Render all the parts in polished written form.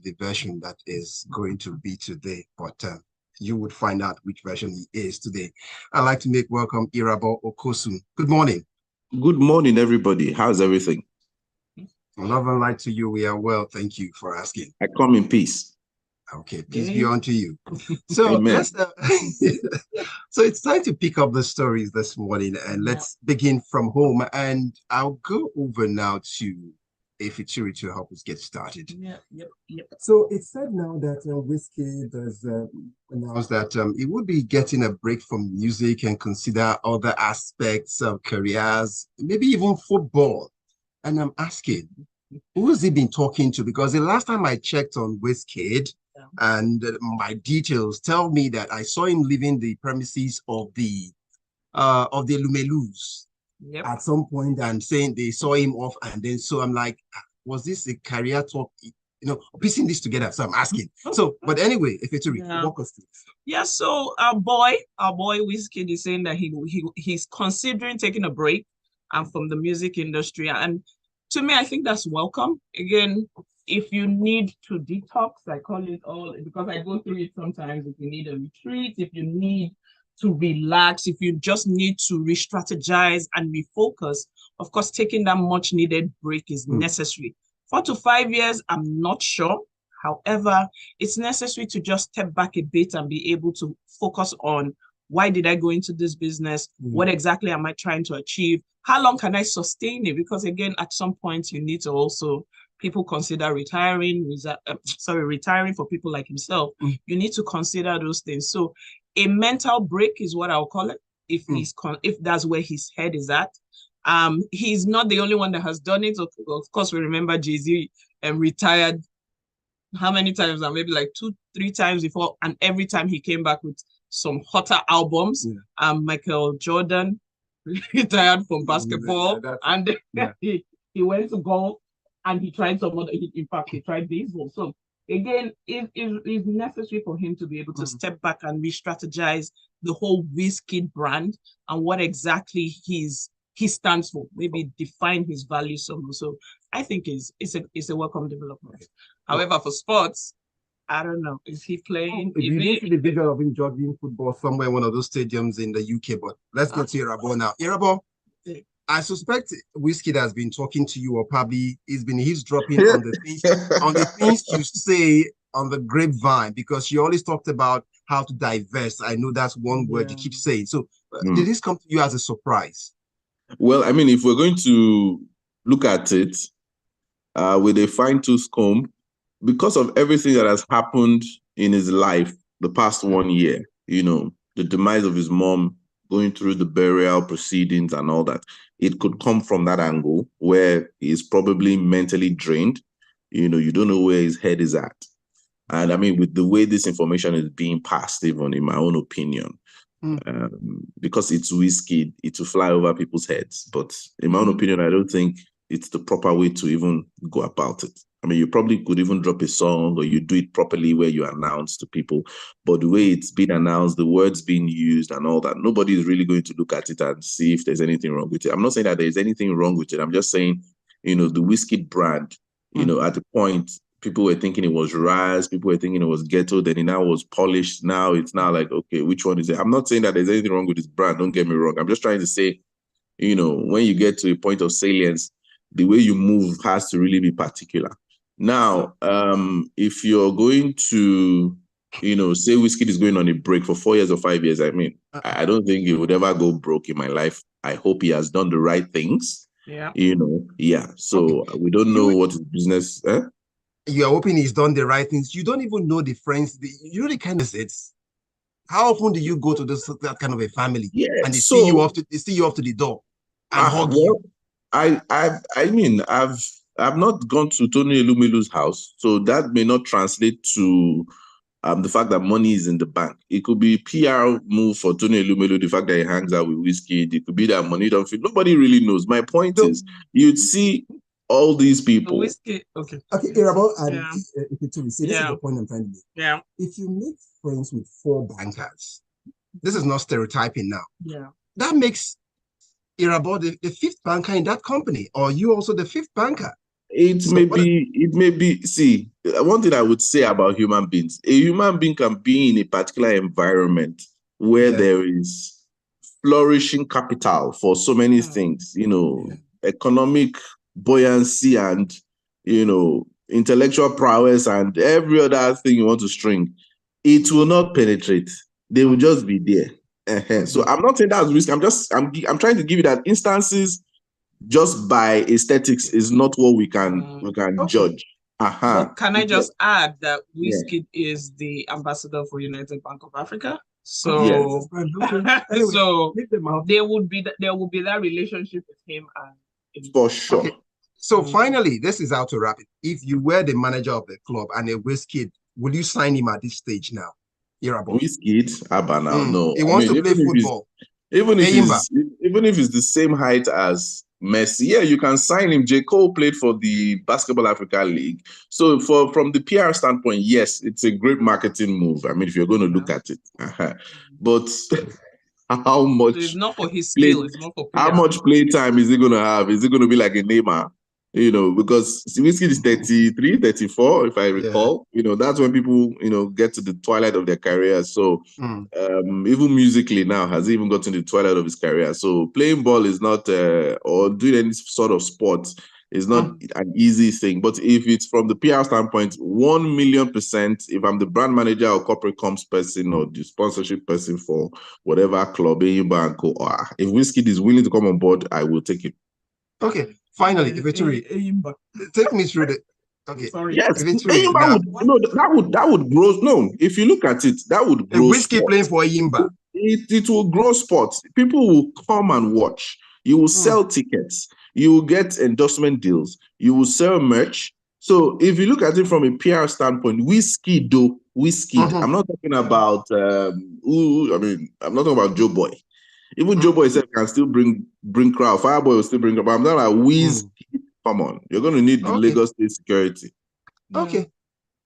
the version that is going to be today, but you would find out which version he is today. I'd like to make welcome Irabor Okosun. Good morning. Good morning, everybody. How's everything? Love and light to you. We are well. Thank you for asking. I come in peace. Okay, peace be unto you. So let's so it's time to pick up the stories this morning, and let's begin from home. And I'll go over now to Efeturi to help us get started. So it's said now that Wizkid has announced that he would be getting a break from music and consider other aspects of careers, maybe even football. And I'm asking, who has he been talking to? Because the last time I checked on Wizkid, and my details tell me that I saw him leaving the premises of the Lumelus at some point and saying they saw him off. And then so I'm like, was this a career talk? Piecing this together. So I'm asking. So, but anyway, Efeturi, walk us through. Yeah, so our boy Wizkid is saying that he's considering taking a break from the music industry. And to me, I think that's welcome. Again, if you need to detox, I call it all, because I go through it sometimes. If you need a retreat, if you need to relax, if you just need to re-strategize and refocus, of course, taking that much needed break is necessary. 4 to 5 years, I'm not sure. However, it's necessary to just step back a bit and be able to focus on, why did I go into this business? What exactly am I trying to achieve? How long can I sustain it? Because again, at some point, you need to also, people consider retiring for people like himself. You need to consider those things. So a mental break is what I'll call it, if that's where his head is at. He's not the only one that has done it. Of course, we remember Jay-Z retired how many times? Maybe like 2-3 times before, and every time he came back with some hotter albums. Michael Jordan retired from basketball, and he went to golf, and he tried some other. In fact, he tried baseball. So again, it's necessary for him to be able to step back and re-strategize the whole Wizkid brand and what exactly he stands for. Maybe define his values somehow. So I think it's a welcome development. However, for sports, I don't know. Is he playing? You need to the visual of him jogging football somewhere in one of those stadiums in the UK. But let's go to Irabor now. Irabor, I suspect Wizkid has been talking to you, or probably he's been eavesdropping on the things you say on the grapevine, because you always talked about how to divest. I know that's one word you keep saying. So did this come to you as a surprise? Well, I mean, if we're going to look at it with a fine-tooth comb, because of everything that has happened in his life the past 1 year, the demise of his mom, going through the burial proceedings and all that, it could come from that angle where he's probably mentally drained. You don't know where his head is at. And I mean, with the way this information is being passed, even in my own opinion, because it's Wizkid, it will fly over people's heads. But in my own opinion, I don't think it's the proper way to even go about it. I mean, you probably could even drop a song, or you do it properly where you announce to people. But the way it's been announced, the words being used and all that, nobody is really going to look at it and see if there's anything wrong with it. I'm not saying that there's anything wrong with it. I'm just saying, the Wizkid brand, at the point, people were thinking it was Raz, people were thinking it was ghetto, then it now was polished. Now it's now like, okay, which one is it? I'm not saying that there's anything wrong with this brand. Don't get me wrong. I'm just trying to say, when you get to a point of salience, the way you move has to really be particular. Now, if you're going to, say Wizkid is going on a break for 4 years or 5 years, I mean, I don't think he would ever go broke in my life. I hope he has done the right things. So we don't know what his business. You're hoping he's done the right things. You don't even know the friends. You know the kind of it's. How often do you go to that kind of a family and they see you off to the door and hug you? I mean, I've not gone to Tony Elumelu's house, so that may not translate to the fact that money is in the bank. It could be PR move for Tony Elumelu, the fact that he hangs out with Wizkid. It could be that money don't fit. Nobody really knows. My point is, you'd see all these people. Okay, Irabor and Efeturi, this is the point I'm trying to make. Yeah. If you make friends with 4 bankers, this is not stereotyping now. Yeah. That makes Irabor the 5th banker in that company, or you also the 5th banker. It may be, see, one thing I would say about human beings, a human being can be in a particular environment where there is flourishing capital for so many things, economic buoyancy and, intellectual prowess and every other thing you want to string. It will not penetrate. They will just be there. So I'm not saying that's risk. I'm trying to give you that instances just by aesthetics is not what we can judge. But can I just add that Wizkid is the ambassador for United Bank of Africa? So, so there will be that relationship with him and for sure. Okay. So finally, this is how to wrap it. If you were the manager of the club and a Wizkid, will you sign him at this stage now? Irabor. Wizkid? Now, no. He wants to play football. Even if he's the same height as Messi, yeah, you can sign him. J. Cole played for the Basketball Africa League. So from the PR standpoint, yes, it's a great marketing move. I mean, if you're going to look at it. But how much? So it's not for his skill, it's not for PR. How much play time is he going to have? Is it going to be like a Neymar? Because Wizkid is 33, 34, if I recall. That's when people, get to the twilight of their career. So even musically now, has even gotten to the twilight of his career. So playing ball is not, or doing any sort of sport is not an easy thing. But if it's from the PR standpoint, 1,000,000%, if I'm the brand manager or corporate comms person or the sponsorship person for whatever club, Eyimba and Co, if Wizkid is willing to come on board, I will take it. Okay. Finally, Efeturi, take me through the. Okay. Sorry. Yes. That would grow. No, if you look at it, that would grow. Wizkid playing for Eyimba. It will grow sports. People will come and watch. You will sell tickets. You will get endorsement deals. You will sell merch. So if you look at it from a PR standpoint, Wizkid. I'm not talking about. I'm not talking about Joe Boy. Even Joe Boy can still bring crowd. Fireboy will still bring crowd. I'm not like Wizkid. Come on, you're going to need the Lagos State security. Okay.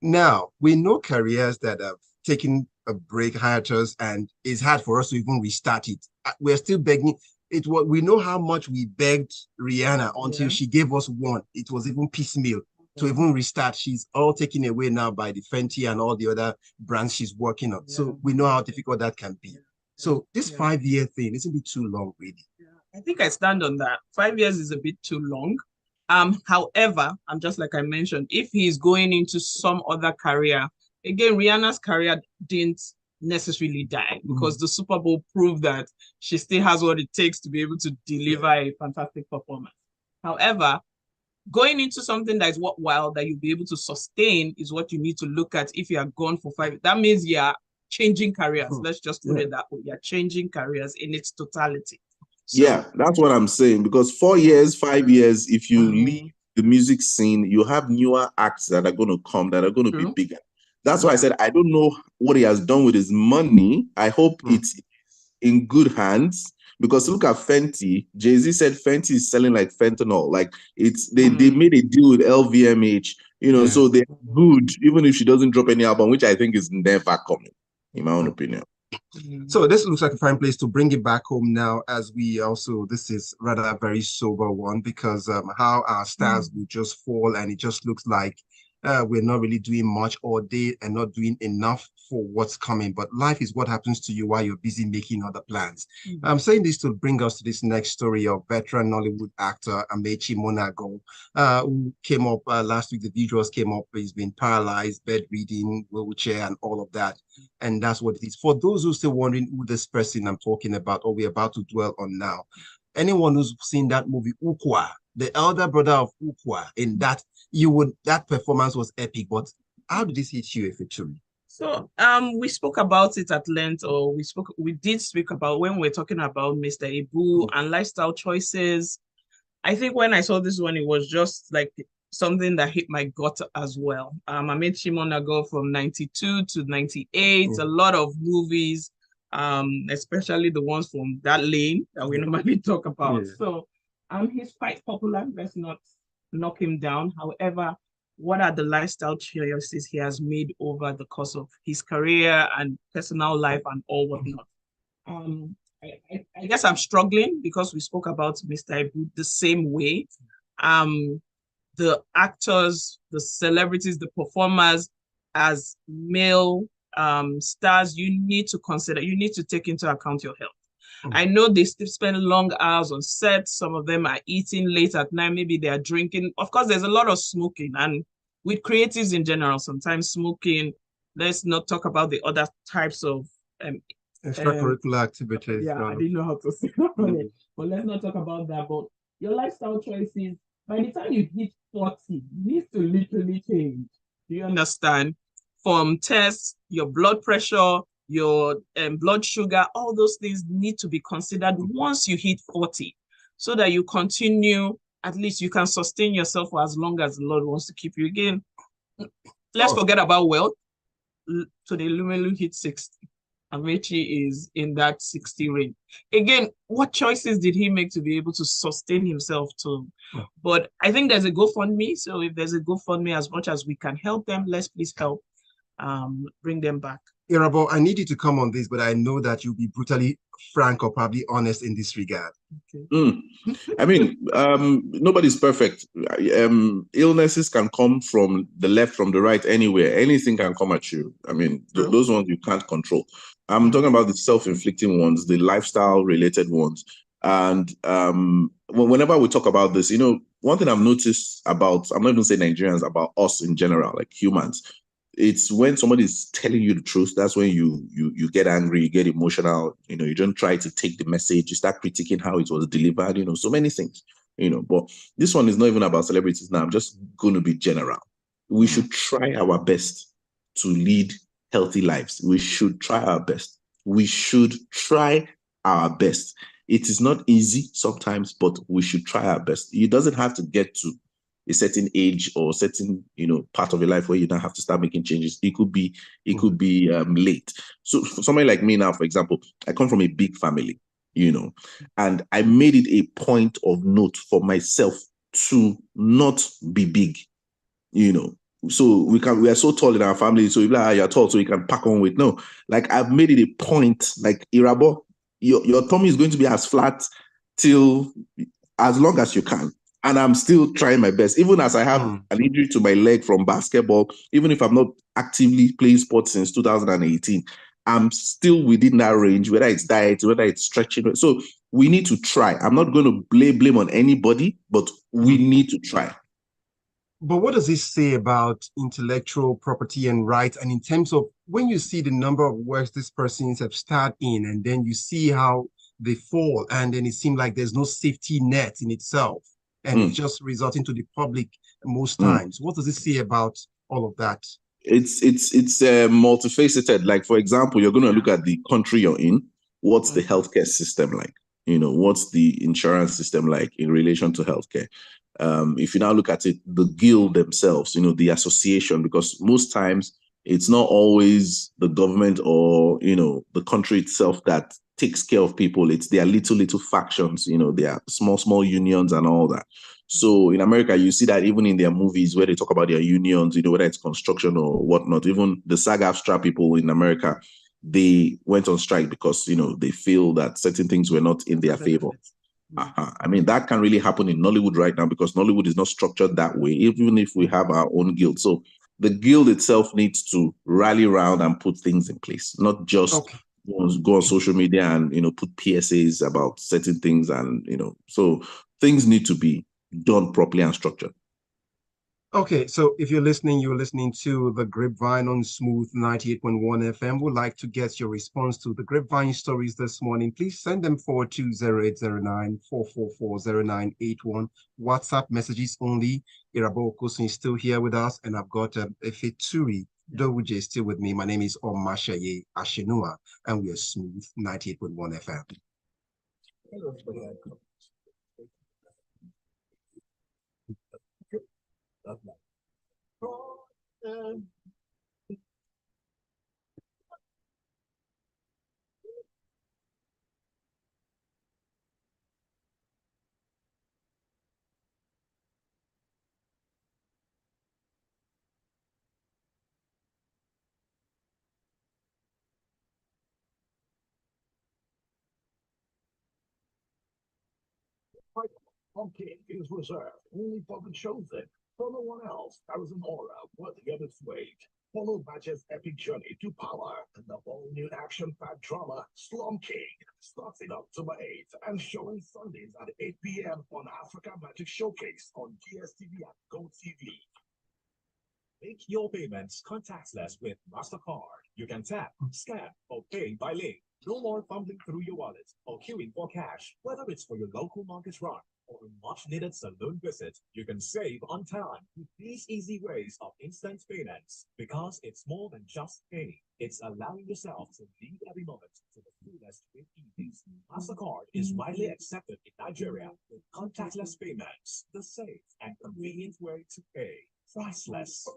Now we know careers that have taken a break, hiatus, and it's hard for us to even restart it. We're still begging. We know how much we begged Rihanna until she gave us one. It was even piecemeal to even restart. She's all taken away now by the Fenty and all the other brands she's working on. So we know how difficult that can be. So this 5-year thing, isn't it too long, really? I think I stand on that. 5 years is a bit too long. However, and just like I mentioned, if he's going into some other career, again, Rihanna's career didn't necessarily die because the Super Bowl proved that she still has what it takes to be able to deliver a fantastic performance. However, going into something that is worthwhile, that you'll be able to sustain, is what you need to look at if you are gone for 5 years. That means you are changing careers. Let's just put it that way. You're changing careers in its totality. So, that's what I'm saying. Because 4 years, 5 years, if you leave the music scene, you have newer acts that are going to come, that are going to be bigger. That's why I said I don't know what he has done with his money. I hope it's in good hands. Because look at Fenty. Jay-Z said Fenty is selling like fentanyl. Like they made a deal with LVMH. So they're good, even if she doesn't drop any album, which I think is never coming, in my own opinion. So this looks like a fine place to bring it back home now, as we also, this is rather a very sober one, because how our stars will just fall, and it just looks like we're not really doing much, or they are not doing enough for what's coming. But life is what happens to you while you're busy making other plans. I'm saying this to bring us to this next story of veteran Nollywood actor Amaechi Muonagor, who came up last week. The visuals came up. He's been paralyzed, bedridden, wheelchair, and all of that. And that's what it is. For those who are still wondering who this person I'm talking about, or we're about to dwell on now, anyone who's seen that movie Ukwa, the elder brother of Ukwa, in that that performance was epic. But how did this hit you, Efeturi? So we spoke about it at length, or we did speak about when we're talking about Mr. Ibu and lifestyle choices. I think when I saw this one, it was just like something that hit my gut as well. Amaechi Muonagor from 92 to 98, a lot of movies, especially the ones from that lane that we normally talk about. So he's quite popular. Let's not knock him down. However, what are the lifestyle choices he has made over the course of his career and personal life and all whatnot? I guess I'm struggling because we spoke about Mr. Ibu the same way. the actors, the celebrities, the performers as male stars, you need to consider, you need to take into account your health. I know they still spend long hours on set. Some of them are eating late at night. Maybe they are drinking. Of course, there's a lot of smoking. And with creatives in general, sometimes smoking, let's not talk about the other types of extracurricular activities. Yeah, I didn't know how to say that on it. But let's not talk about that. But your lifestyle choices, by the time you hit 40, needs to literally change. Do you understand? From tests, your blood pressure, your blood sugar, all those things need to be considered once you hit 40, so that you continue, at least you can sustain yourself for as long as the Lord wants to keep you. Again, let's forget about wealth. So the Lumelu hit 60. Amechi is in that 60 range. Again, what choices did he make to be able to sustain himself to? But I think there's a GoFundMe. So if there's a GoFundMe, as much as we can help them, let's please help bring them back. Irabor, I need you to come on this, but I know that you'll be brutally frank or probably honest in this regard. Okay. I mean, nobody's perfect. Illnesses can come from the left, from the right, anywhere. Anything can come at you. I mean, those ones you can't control. I'm talking about the self-inflicting ones, the lifestyle-related ones. And whenever we talk about this, one thing I've noticed about, I'm not even saying Nigerians, about us in general, like humans, it's when somebody is telling you the truth, that's when you get angry, you get emotional, you don't try to take the message, you start critiquing how it was delivered, so many things, but this one is not even about celebrities now. I'm just going to be general. We should try our best to lead healthy lives. We should try our best. We should try our best. It is not easy sometimes, but we should try our best. It doesn't have to get to a certain age or certain part of your life where you don't have to start making changes. It could be late. So for somebody like me now, for example, I come from a big family, and I made it a point of note for myself to not be big, so we are so tall in our family, so you're tall, so you can pack on weight. No, like I've made it a point, like Irabor, your tummy is going to be as flat till as long as you can. And I'm still trying my best, even as I have an injury to my leg from basketball, even if I'm not actively playing sports since 2018, I'm still within that range, whether it's diet, whether it's stretching. So we need to try. I'm not going to blame on anybody, but we need to try. But what does this say about intellectual property and rights? And in terms of when you see the number of works these persons have started in, and then you see how they fall, and then it seems like there's no safety net in itself, and it's just resulting to the public most times. What does it say about all of that? It's multifaceted. Like, for example, you're going to look at the country you're in. What's the healthcare system like? What's the insurance system like in relation to healthcare? If you now look at it, the guild themselves, the association, because most times it's not always the government or, the country itself that takes care of people. It's their little factions, their small unions and all that. So in America, you see that even in their movies where they talk about their unions, whether it's construction or whatnot. Even the SAG-AFTRA people in America, they went on strike because, they feel that certain things were not in their favor. I mean, that can really happen in Nollywood right now because Nollywood is not structured that way, even if we have our own guild. So the guild itself needs to rally around and put things in place, not just go on social media and, put PSAs about certain things. And, so things need to be done properly and structured. Okay, so if you're listening to the Grapevine on Smooth 98.1 FM. Would like to get your response to the Grapevine stories this morning. Please send them forward to 0809-444-0981. WhatsApp messages only. Irabor Okosun is still here with us, and I've got Efeturi Doghudje still with me. My name is Omatseye Atsenuwa, and we are Smooth 98.1 FM. Okay, is reserved. Only public shows there. Follow one else carries an aura worthy of its weight. Follow Badger's epic journey to power and the all-new action-packed drama Slum King, starting October 8th and showing Sundays at 8 p.m. on Africa Magic Showcase on DSTV and GoTV. Make your payments contactless with MasterCard. You can tap, scan, or pay by link. No more fumbling through your wallet or queuing for cash. Whether it's for your local market run or a much-needed saloon visit, you can save on time with these easy ways of instant payments. Because it's more than just paying. It's allowing yourself to live every moment to the fullest with ease. MasterCard is widely accepted in Nigeria with contactless payments, the safe and convenient way to pay. Priceless.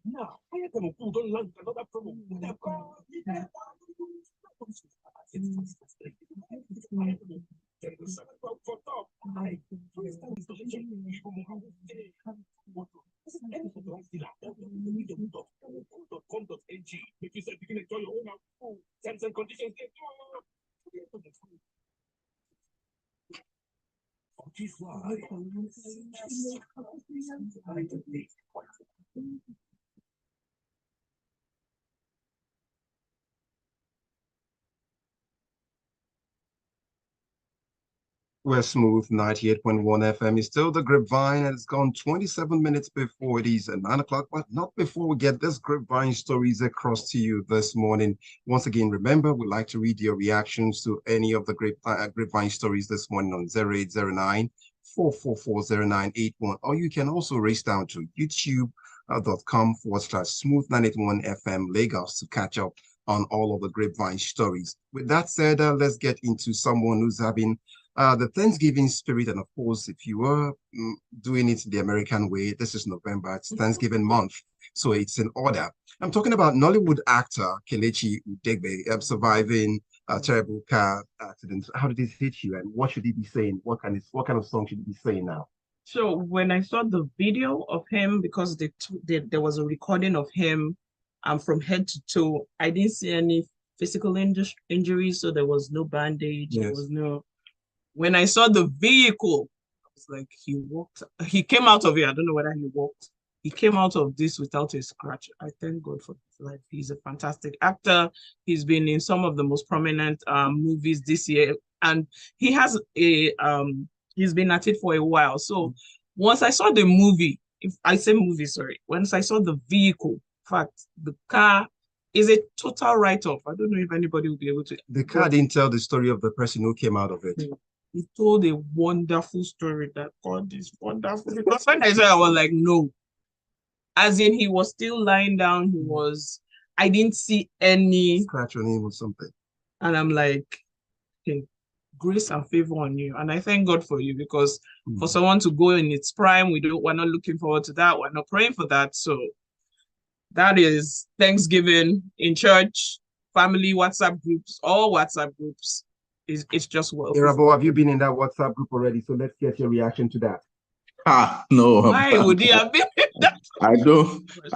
Now, I am food on lunch, another promo. If you said you can enjoy your own food, terms and conditions. We're Smooth 98.1 FM is still the Grapevine, and it's gone 27 minutes before it is at 9 o'clock, but not before we get this Grapevine stories across to you this morning. Once again, remember, we'd like to read your reactions to any of the Grapevine stories this morning on 0809 4440981, or you can also race down to youtube.com/smooth981 FM Lagos to catch up on all of the Grapevine stories. With that said, let's get into someone who's having the Thanksgiving spirit. And of course, if you were doing it the American way, this is November, it's Thanksgiving month, so it's in order. I'm talking about Nollywood actor Kelechi Udegbe surviving a terrible car accident. How did it hit you, and what should he be saying? What kind of song should he be saying now? So when I saw the video of him, because there was a recording of him from head to toe, I didn't see any physical injuries, so there was no bandage, There was no... When I saw the vehicle, I was like, he came out of it. I don't know whether he walked. He came out of this without a scratch. I thank God for his life. He's a fantastic actor. He's been in some of the most prominent movies this year, and he has he's been at it for a while. So once I saw the movie, once I saw the vehicle, in fact, the car is a total write-off. I don't know if anybody will be able to. The car didn't tell the story of the person who came out of it. He told a wonderful story that God is wonderful. Because when I said, I was like, no. As in, he was still lying down. I didn't see any scratch on him or something. And I'm like, okay, grace and favor on you. And I thank God for you, because for someone to go in its prime, we're not looking forward to that. We're not praying for that. So that is Thanksgiving in church, family WhatsApp groups, all WhatsApp groups. It's just well. Irabor, have you been in that WhatsApp group already? So let's get your reaction to that. No. Why would he have been in that? I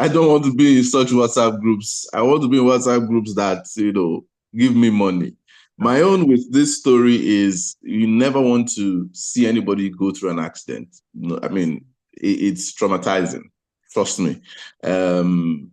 don't want to be in such WhatsApp groups. I want to be in WhatsApp groups that, give me money. My own with this story is you never want to see anybody go through an accident. No, I mean, it's traumatizing. Trust me. Kelechi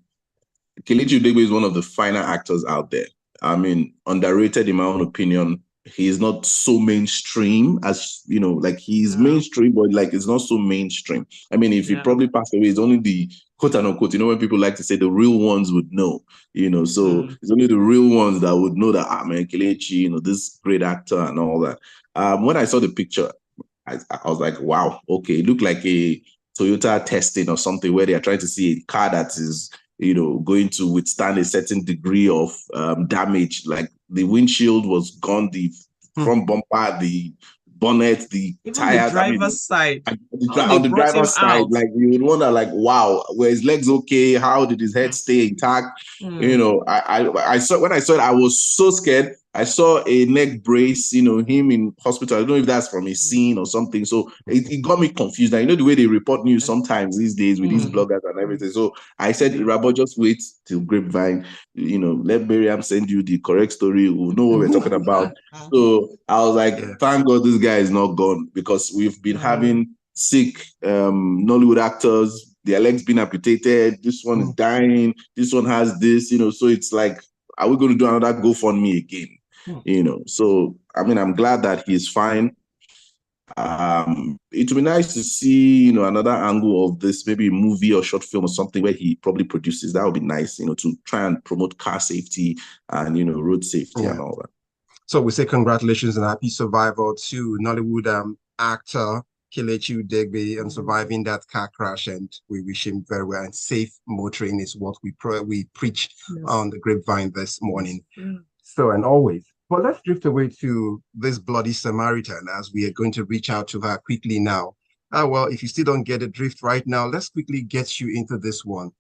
Udegbe is one of the finer actors out there. I mean, underrated in my own opinion. He is not so mainstream as, like he's mainstream, but like it's not so mainstream. I mean, if he probably passed away, it's only the quote unquote, when people like to say the real ones would know, so it's only the real ones that would know that, man, Kelechi, this great actor and all that. When I saw the picture, I was like, wow, okay, it looked like a Toyota testing or something where they are trying to see a car that is, going to withstand a certain degree of damage. Like the windshield was gone, the front bumper, the bonnet, the tires. The driver's side. On the driver's side, like you would wonder, like, wow, were his legs okay? How did his head stay intact? I saw when I saw it, I was so scared. I saw a neck brace, him in hospital. I don't know if that's from a scene or something. So it got me confused. And the way they report news sometimes these days with these bloggers and everything. So I said, Irabor, just wait till Grapevine. Let Miriam send you the correct story. We'll know what we're talking about. So I was like, thank God this guy is not gone, because we've been having sick Nollywood actors, their legs being amputated. This one is dying. This one has this, so it's like, are we going to do another GoFundMe again? So I'm glad that he's fine. It would be nice to see, another angle of this, maybe a movie or short film or something where he probably produces. That would be nice, to try and promote car safety and, road safety and all that. So we say congratulations and happy survival to Nollywood actor Kelechi Udegbe on surviving that car crash, and we wish him very well. And safe motoring is what we preach on the Grapevine this morning. So, and always. But let's drift away to this bloody Samaritan as we are going to reach out to her quickly now. Well, if you still don't get the drift right now, let's quickly get you into this one.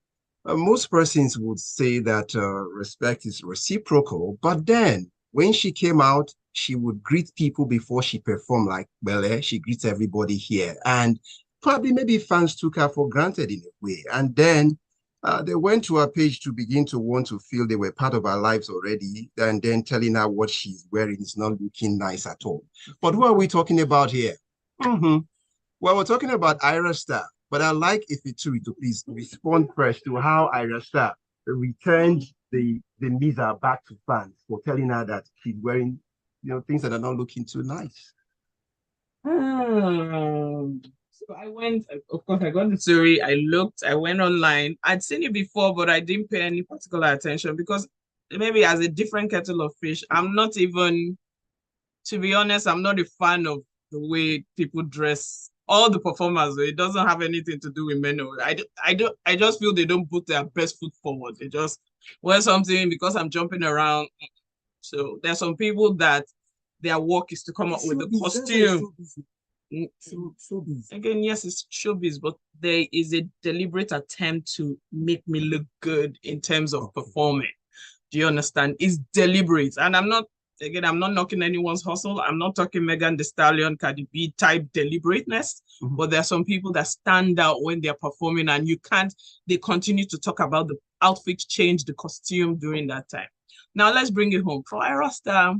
Most persons would say that respect is reciprocal, but then when she came out, she would greet people before she performed, like, well, she greets everybody here. And probably maybe fans took her for granted in a way. And then they went to her page to begin to want to feel they were part of her lives already, and then telling her what she's wearing is not looking nice at all. But who are we talking about here? Well, we're talking about Ira Star, but I'd like Efeturi to please respond first to how Ira Star returned the Misa back to fans for telling her that she's wearing, things that are not looking too nice. So I went, of course, I got the story. I looked, I went online. I'd seen it before, but I didn't pay any particular attention because maybe as a different kettle of fish, I'm not even, to be honest, I'm not a fan of the way people dress. All the performers, it doesn't have anything to do with men. I just feel they don't put their best foot forward. They just wear something because I'm jumping around. So there's some people that their work is to come up with the costume. Again, yes, it's showbiz, but there is a deliberate attempt to make me look good in terms of performing. Do you understand? It's deliberate. And I'm not knocking anyone's hustle. I'm not talking Megan Thee Stallion, Cardi B type deliberateness, but there are some people that stand out when they're performing, and they continue to talk about the outfit change, the costume during that time. Now let's bring it home. For Ira Star,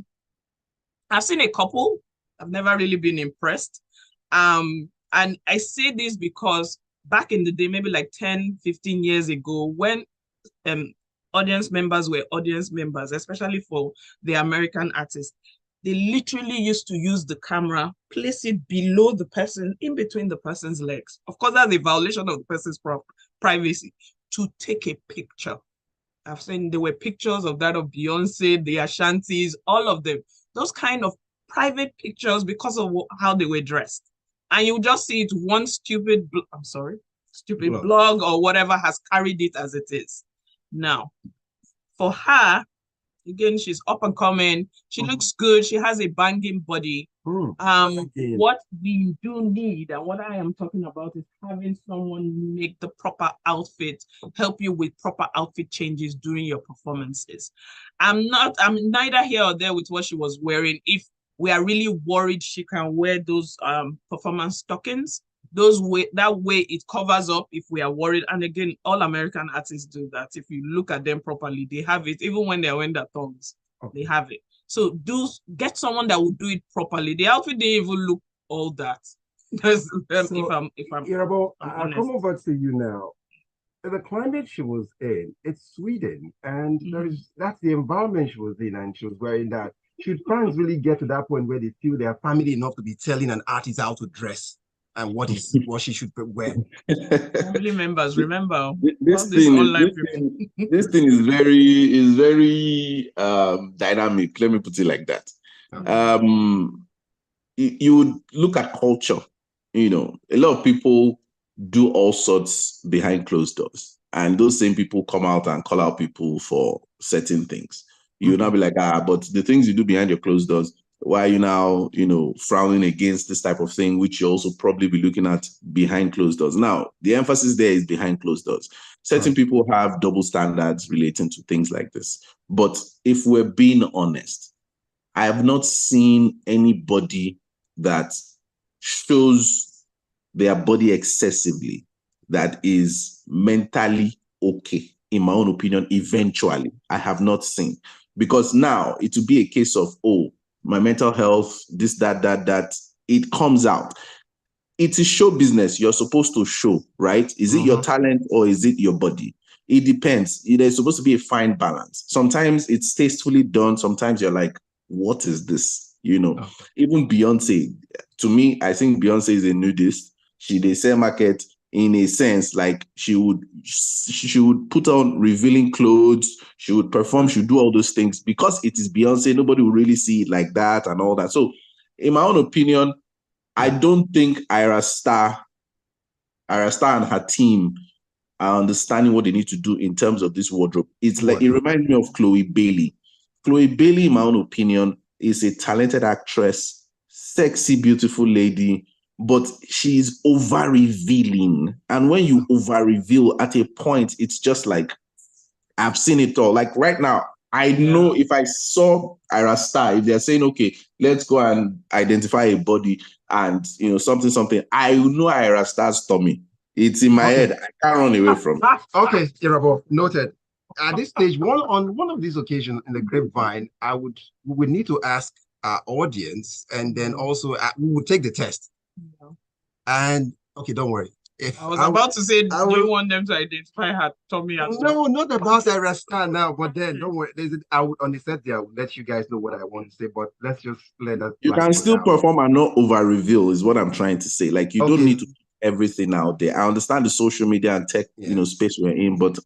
I've seen a couple. I've never really been impressed. And I say this because back in the day, maybe like 10, 15 years ago, when audience members were audience members, especially for the American artists, they literally used to use the camera, place it below the person, in between the person's legs. Of course, that's a violation of the person's privacy, to take a picture. I've seen there were pictures of that of Beyonce, the Ashantis, all of them. Those kind of private pictures because of how they were dressed. And you just see it one stupid blog or whatever has carried it as it is. Now, for her, again, she's up and coming. She looks good. She has a banging body. What we do need, and what I am talking about, is having someone make the proper outfit, help you with proper outfit changes during your performances. I'm neither here or there with what she was wearing. If we are really worried she can wear those performance stockings, that way it covers up if we are worried. And again, all American artists do that. If you look at them properly, they have it. Even when they're wearing their thongs, they have it. So get someone that will do it properly. The outfit didn't even look all that. Irabor, I'll come over to you now. The climate she was in, it's Sweden, and that's the environment she was in, and she was wearing that. Should fans really get to that point where they feel they are family enough to be telling an artist how to dress and what she should wear? Family members, remember this thing is very dynamic. Let me put it like that. You would look at culture. A lot of people do all sorts behind closed doors, and those same people come out and call out people for certain things. You will not be like, but the things you do behind your closed doors, why are you now, frowning against this type of thing, which you also probably be looking at behind closed doors? Now, the emphasis there is behind closed doors. Certain people have double standards relating to things like this. But if we're being honest, I have not seen anybody that shows their body excessively that is mentally okay, in my own opinion, eventually. I have not seen. Because now it will be a case of, oh, my mental health, this, that, it comes out. It is show business. You're supposed to show, right? Is it your talent or is it your body? It depends. There's supposed to be a fine balance. Sometimes it's tastefully done. Sometimes you're like, what is this? You know, even Beyonce, to me, I think Beyonce is a nudist. They sell market in a sense, like she would put on revealing clothes, she would perform, she would do all those things. Because it is Beyonce, nobody will really see it like that and all that. So in my own opinion, I don't think Ira Star and her team are understanding what they need to do in terms of this wardrobe. It's like, it reminds me of Chloe Bailey. Chloe Bailey, in my own opinion, is a talented actress, sexy, beautiful lady, but she's over-revealing. And when you over-reveal at a point, it's just like, I've seen it all. Like right now, I know if I saw Ira Star, if they're saying, okay, let's go and identify a body and, you know, something, I know Ira Star's tummy. It's in my head. I can't run away from it. Okay, Irabor, noted. At this stage, on one of these occasions in the Grapevine, we would need to ask our audience, and then also we would take the test. And okay, don't worry. I was about to say, do you want them to identify her tummy as well? No, not about Ira Star now, but then don't worry. I would on the set there, I would let you guys know what I want to say, but let's just let that. You can still perform and not over reveal, is what I'm trying to say. Like you don't need to put everything out there. I understand the social media and tech, space we're in, but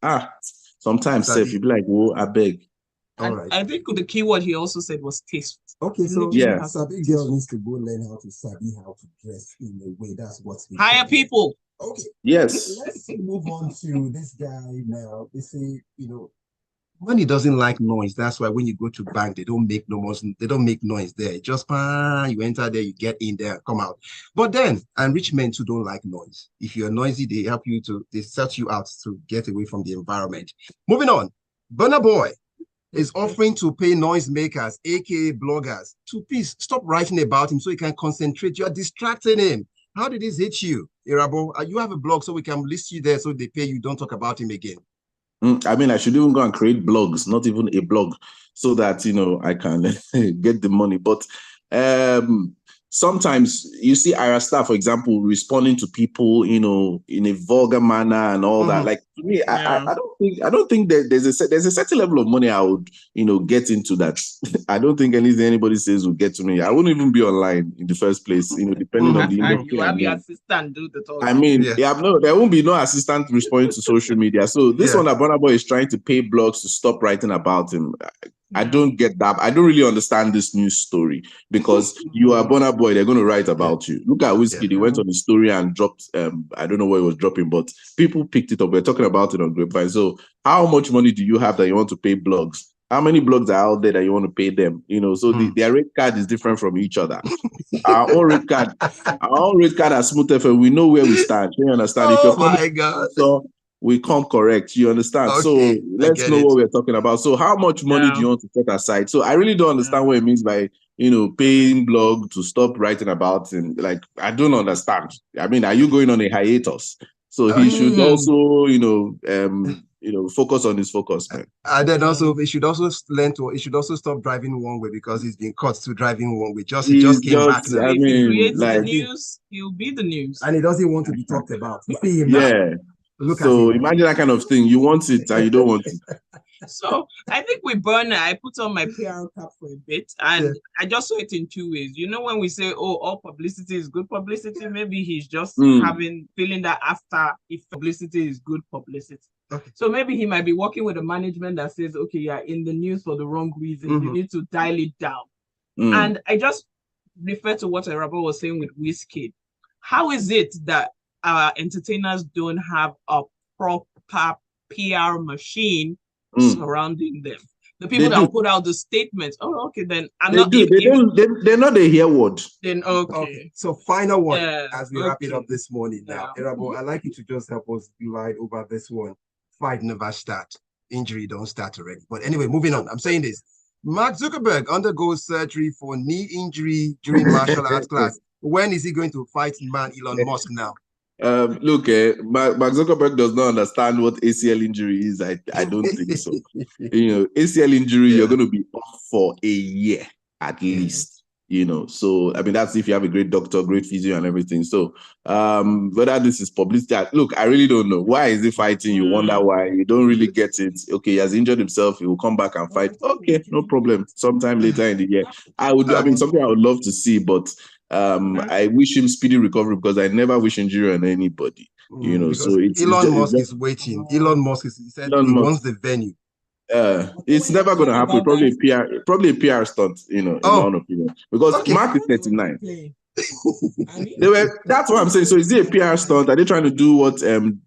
sometimes if you be like, oh, I beg. All right. I think the key word he also said was taste. Okay, so a sabi girl needs to go learn how to sabi how to dress in a way. That's what's hire people. Okay. Yes. Let's move on to this guy now. They say, money doesn't like noise. That's why when you go to bank, they don't make they don't make noise there. Just you enter there, you get in there, come out. But then, and rich men too don't like noise. If you're noisy, they set you out to get away from the environment. Moving on, Burna Boy is offering to pay noisemakers, aka bloggers, to please stop writing about him so he can concentrate. You're distracting him. How did this hit you, Irabor? You have a blog, so we can list you there so they pay you. Don't talk about him again. I mean, I should even go and create blogs, not even a blog, so that, I can get the money. But sometimes you see Ira Star, for example, responding to people, in a vulgar manner and all that. Like to me, I don't think that there's a certain level of money I would, get into that. I don't think anything anybody says will get to me. I wouldn't even be online in the first place, depending on the industry. You have your assistant do the talking. I mean, there won't be no assistant responding to social media. So this one that Burna Boy is trying to pay blogs to stop writing about him. I don't get that. I don't really understand this news story because you are Burna Boy, they're going to write about you. Look at Wizkid. He went on the story and dropped, I don't know what he was dropping, but people picked it up. We're talking about it on Grapevine. So how much money do you have that you want to pay blogs? How many blogs are out there that you want to pay them? So their rate card is different from each other. Our own rate card at Smooth FM, we know where we stand. You understand? Oh my God. So we come correct. You understand? Okay, so let's know what we're talking about. So how much money do you want to set aside? So I really don't understand what it means by, paying blog to stop writing about him. Like, I don't understand. I mean, are you going on a hiatus? So he should also, focus on his focus, man. And then also, he should also stop driving one way because he's been caught to driving one way. He just came back. I mean, if he creates the news, he'll be the news. And he doesn't want to be talked about. Look so imagine that kind of thing. You want it and you don't want it. So I think with Burna, I put on my PR cap for a bit, and I just saw it in two ways. When we say, "Oh, all publicity is good publicity," maybe he's just feeling that after if publicity is good publicity. Okay. So maybe he might be working with a management that says, "Okay, you're in the news for the wrong reason. You need to dial it down." And I just refer to what Irabor was saying with Wizkid. How is it that our entertainers don't have a proper PR machine surrounding them? The people that put out the statements. Oh, okay, then they're not a hear word. Then okay. So final one as we wrap it up this morning. Now, Irabor, I'd like you to just help us glide over this one. Fight never start. Injury don't start already. But anyway, moving on. I'm saying this. Mark Zuckerberg undergoes surgery for knee injury during martial arts class. When is he going to fight man Elon Musk now? Look, Mark Zuckerberg does not understand what ACL injury is. I don't think so. ACL injury, you're going to be off for a year at least. So I mean, that's if you have a great doctor, great physio, and everything. So whether this is publicity, look, I really don't know. Why is he fighting? You wonder why. You don't really get it. Okay, he has injured himself. He will come back and fight. Okay, no problem. Sometime later in the year, I mean, something I would love to see, but I wish him speedy recovery because I never wish injury on anybody. So Elon Musk is waiting. Elon Musk he said he wants the venue. It's never going to happen. Probably a PR stunt, in my own opinion. Because Mark is 39. That's what I'm saying. So is it a PR stunt? Are they trying to do what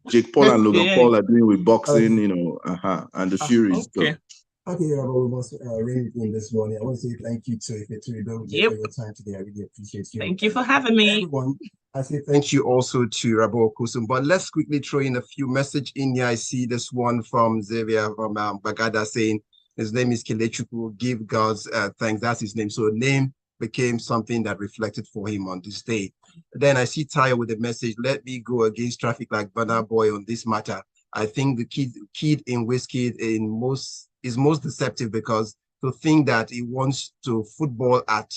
Jake Paul and Logan Paul are doing with boxing, and the Furies? Okay. Okay, we must ring in this morning. I want to say thank you to Efeturi Doghudje for your time today. I really appreciate you. Thank you for having me. Everyone, I say thank you also to Irabor Okosun. But let's quickly throw in a few messages in here. I see this one from Xavier from Bagada saying his name is Kelechuku. Give God's thanks. That's his name. So name became something that reflected for him on this day. Then I see Tayo with a message. Let me go against traffic like Burna Boy on this matter. I think the kid in Wizkid is most deceptive because to think that he wants to football at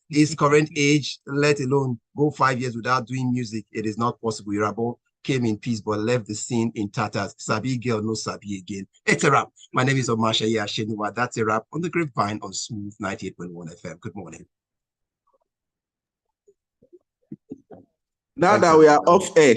his current age, let alone go 5 years without doing music, it is not possible. Irabor came in peace but left the scene in tatters. Sabi girl, no Sabi again. It's a wrap. My name is Omatseye Atsenuwa. That's a wrap on the Grapevine on Smooth 98.1 FM. Good morning. Now that we are off air.